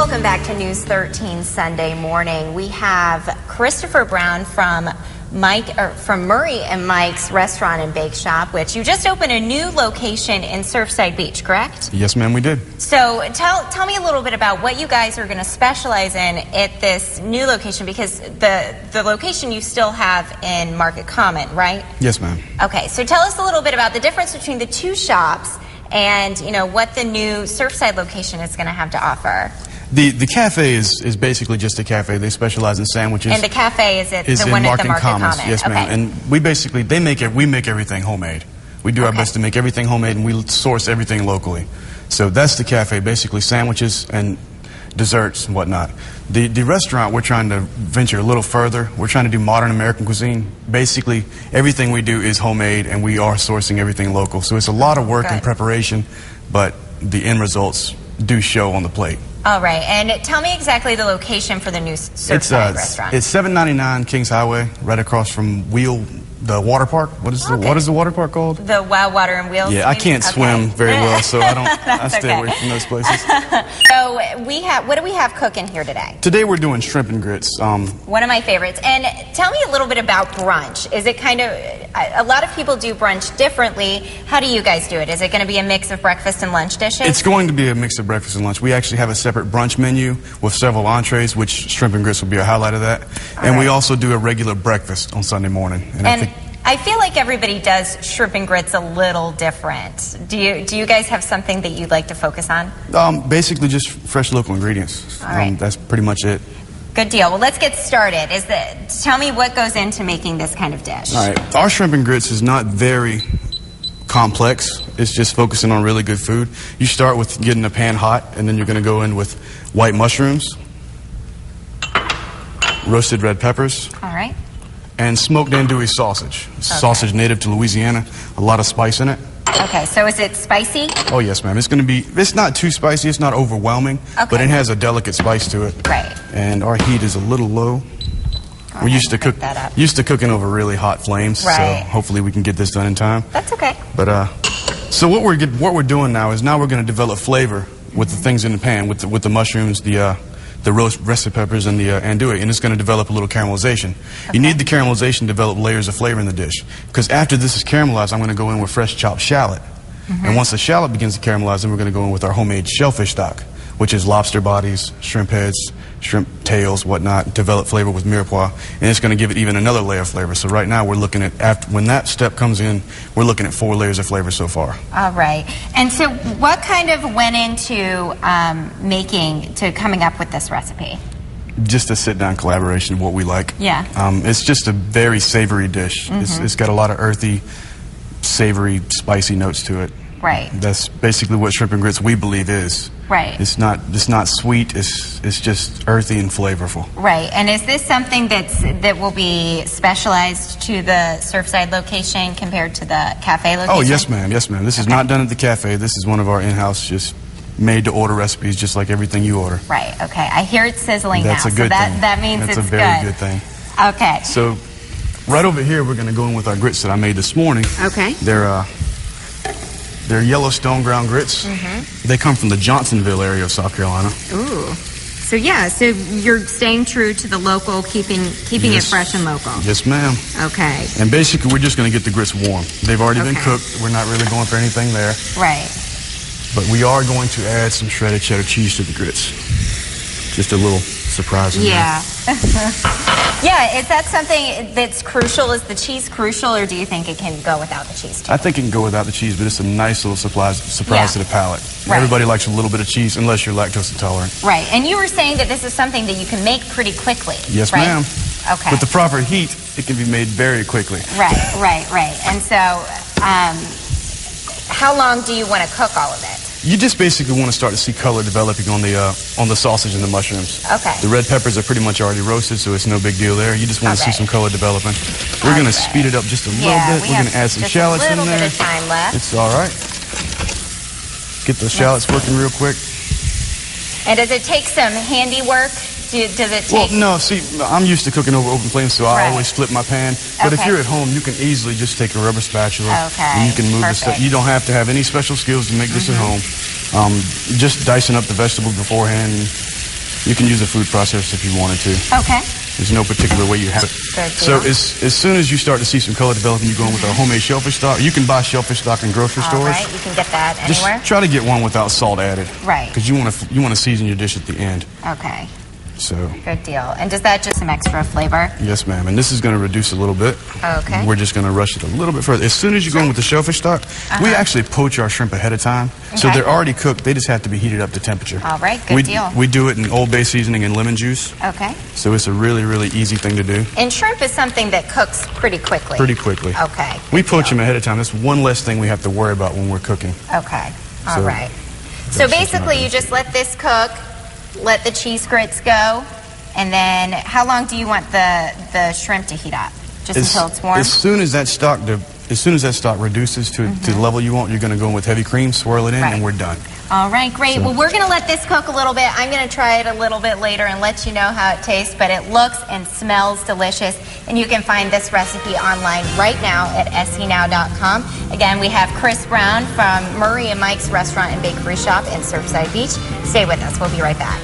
Welcome back to News 13 Sunday morning. We have Christopher Brown from Murray and Mike's Restaurant and Bake Shop, which you just opened a new location in Surfside Beach, correct? Yes, ma'am, we did. So tell me a little bit about what you guys are going to specialize in at this new location, because the location you still have in Market Common, right? Yes, ma'am. Okay, so tell us a little bit about the difference between the two shops and, you know, what the new Surfside location is going to have to offer. The cafe is basically just a cafe. They specialize in sandwiches. And the cafe is the one at the Market Common? Yes, ma'am. Okay. And we basically, we make everything homemade. We do our best to make everything homemade, and we source everything locally. So that's the cafe, basically sandwiches and desserts and whatnot. The restaurant, we're trying to venture a little further. We're trying to do modern American cuisine. Basically, everything we do is homemade, and we are sourcing everything local. So it's a lot of work and preparation, but the end results do show on the plate. All right, and tell me exactly the location for the new Surfside restaurant. It's 799 Kings Highway, right across from the water park. What is the water park called? The Wild Water and Wheels. Yeah, I can't swim very well, so I stay away from those places. So what do we have cooking here today? Today we're doing shrimp and grits. One of my favorites. And tell me a little bit about brunch. Is it kind of, a lot of people do brunch differently. How do you guys do it? Is it going to be a mix of breakfast and lunch dishes? It's going to be a mix of breakfast and lunch. We actually have a separate brunch menu with several entrees, which shrimp and grits will be a highlight of that. And we also do a regular breakfast on Sunday morning. And I feel like everybody does shrimp and grits a little different. Do you guys have something that you'd like to focus on? Basically just fresh local ingredients. All right. That's pretty much it. Good deal. Well, let's get started. Tell me what goes into making this kind of dish. All right. Our shrimp and grits is not very complex. It's just focusing on really good food. You start with getting a pan hot, and then you're going to go in with white mushrooms, roasted red peppers. All right. And smoked andouille sausage. Sausage native to Louisiana. A lot of spice in it. Okay, so is it spicy? Oh, yes, ma'am. It's not too spicy. It's not overwhelming. Okay. But it has a delicate spice to it. Right. And our heat is a little low. We're used to cooking over really hot flames. Right. So hopefully we can get this done in time. That's okay. But so what we're doing now is we're going to develop flavor with the things in the pan, with the mushrooms, the roasted peppers, and the andouille, and it's going to develop a little caramelization. Okay. You need the caramelization to develop layers of flavor in the dish, because after this is caramelized, I'm going to go in with fresh chopped shallot. And once the shallot begins to caramelize, then we're going to go in with our homemade shellfish stock, which is lobster bodies, shrimp heads, shrimp tails, whatnot, develop flavor with mirepoix, and it's going to give it even another layer of flavor. So right now we're looking at, when that step comes in, we're looking at 4 layers of flavor so far. All right. And so what kind of went into coming up with this recipe? Just a sit-down collaboration of what we like. Yeah. It's just a very savory dish. It's got a lot of earthy, savory, spicy notes to it. Right. That's basically what shrimp and grits we believe is. Right. It's not sweet. It's just earthy and flavorful. Right. And is this something that will be specialized to the Surfside location compared to the cafe location? Oh, yes, ma'am. Yes, ma'am. This is not done at the cafe. This is one of our in-house, just made-to-order recipes, just like everything you order. Right. Okay. I hear it sizzling now. That's a good thing. That means it's good. That's a very good thing. Okay. So, right over here, we're going to go in with our grits that I made this morning. Okay. They're Yellowstone ground grits. They come from the Johnsonville area of South Carolina. Ooh. So you're staying true to the local, keeping it fresh and local. Yes, ma'am. Okay. And basically, we're just going to get the grits warm. They've already been cooked. We're not really going for anything there. Right. But we are going to add some shredded cheddar cheese to the grits. Just a little surprise in there. Yeah, is that something that's crucial? Is the cheese crucial, or do you think it can go without the cheese too? I think it can go without the cheese, but it's a nice little surprise to the palate. Right. Everybody likes a little bit of cheese, unless you're lactose intolerant. Right, and you were saying that this is something that you can make pretty quickly. Yes, right? ma'am. Okay. With the proper heat, it can be made very quickly. Right. And so, how long do you want to cook all of it? You just basically want to start to see color developing on the sausage and the mushrooms. Okay. The red peppers are pretty much already roasted, so it's no big deal there. You just want to see some color developing. We're going to speed it up just a little bit. We're going to add some shallots in there. A little bit of time left. It's all right. Get those shallots working real quick. And does it take some handiwork? Does it take... Well, no, see, I'm used to cooking over open flames, so I always flip my pan. But if you're at home, you can easily just take a rubber spatula and you can move the stuff. You don't have to have any special skills to make this at home. Just dicing up the vegetables beforehand, You can use a food processor if you wanted to. Okay. There's no particular way you have it. Good So deal. as soon as you start to see some color developing, you go in with our homemade shellfish stock. You can buy shellfish stock in grocery All stores. right, you can get that Just anywhere? try to get one without salt added. Right. Because you want to season your dish at the end. Okay, So good deal. And does that just some extra flavor? yes, ma'am. And this is going to reduce a little bit. Okay. We're just going to rush it a little bit further. As soon as you go in with the shellfish stock, we actually poach our shrimp ahead of time. So Okay. they're already cooked. They just have to be heated up to temperature. All right, good deal. We do it in Old Bay seasoning and lemon juice. Okay. So it's a really, really easy thing to do. And shrimp is something that cooks pretty quickly. Pretty quickly. Okay. We good poach deal. them ahead of time. That's one less thing we have to worry about when we're cooking. Okay. All So, right. So that's just basically, not you just let this cook, let the cheese grits go, and then how long do you want the shrimp to heat up? Just until it's warm? As soon as that stock reduces to the level you want, you're going to go in with heavy cream, swirl it in, Right. and we're done. All right, great. So- Well, we're going to let this cook a little bit. I'm going to try it a little bit later and let you know how it tastes, but it looks and smells delicious. And you can find this recipe online right now at scnow.com. Again, we have Chris Brown from Murray and Mike's Restaurant and Bakery Shop in Surfside Beach. Stay with us. We'll be right back.